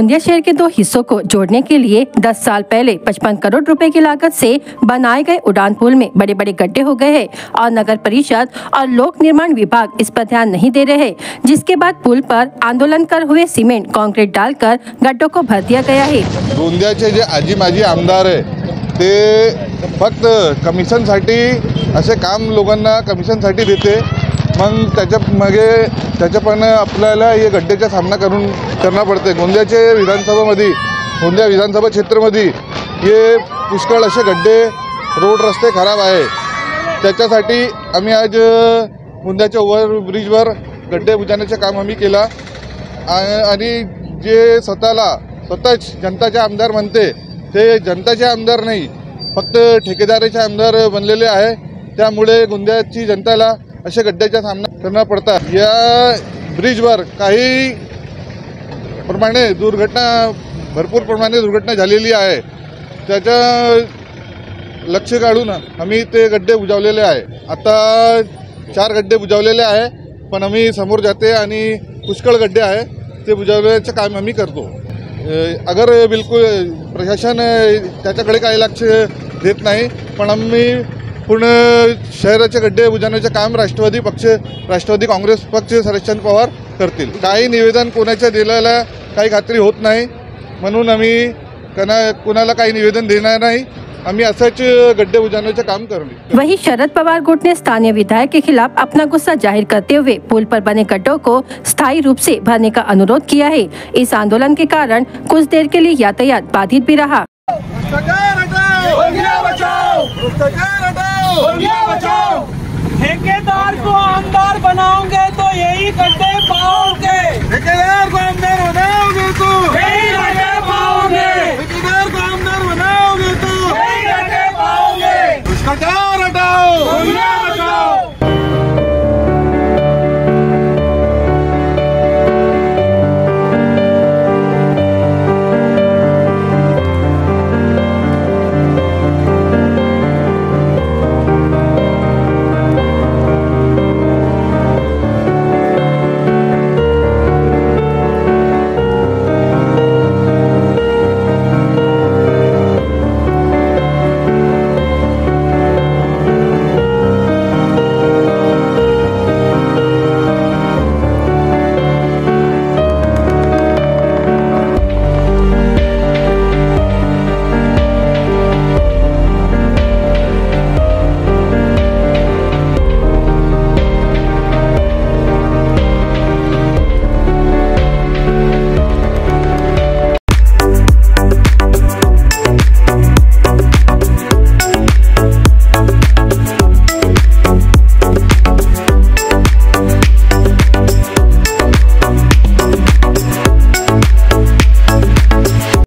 गोंदिया शहर के दो हिस्सों को जोड़ने के लिए 10 साल पहले 55 करोड़ रुपए की लागत से बनाए गए उड़ान पुल में बड़े बड़े गड्ढे हो गए हैं और नगर परिषद और लोक निर्माण विभाग इस पर ध्यान नहीं दे रहे, जिसके बाद पुल पर आंदोलन कर हुए सीमेंट कंक्रीट डालकर गड्ढों को भर दिया गया है। गोंदियाचे जे आजी माजी आमदार आहे ते फक्त कमिशनसाठी असे काम लोकांना कमिशनसाठी देते, मग त्याच्या पण आपल्याला हे गड्डेचा सामना करना पडते। गोंदिया विधानसभा क्षेत्रामध्ये हे पुष्कळ असे गड्डे रोड रस्ते खराब आहे। त्याच्यासाठी आम्ही आज गोंदियाच्या ओव्हरब्रिजवर गड्डे बुजवण्याचे काम आम्ही केला आणि जे स्वतःच जनताचे आमदार म्हणते ते जनताचे आमदार नाही, फक्त ठेकेदाराचे आमदार बनलेले आहे। त्यामुळे गोंदियाची जनताला अशा गड्ड्याचा सामना करना पडता। या ब्रिजवर काही प्रमाणे भरपूर प्रमाणे दुर्घटना झालेली आहे। त्याचा लक्ष काढून आम्ही ते गड्डे बुजवलेले आहे। आता 4 गड्डे बुजवलेले आहे, पण आम्ही समोर जाते आणि पुष्कळ गड्डे आहे ते बुजवण्याचे काम आम्ही करतो। अगर बिलकुल प्रशासन त्याच्याकडे काही लक्ष देत नाही, पण आम्ही पूर्ण शहराचे गड्डे बुजवण्याचे काम राष्ट्रवादी काँग्रेस पक्ष शरद पवार करतील। काही निवेदन कोणाच्या दिलेला काही खात्री होत नाही, म्हणून आम्ही कोणाला काही निवेदन देणार नाही। हमें असच गड्ढे बुझाने काम करेंगे। वहीं शरद पवार गुट ने स्थानीय विधायक के खिलाफ अपना गुस्सा जाहिर करते हुए पुल पर बने गड्ढों को स्थायी रूप से भरने का अनुरोध किया है। इस आंदोलन के कारण कुछ देर के लिए यातायात बाधित भी रहा। ठेकेदार को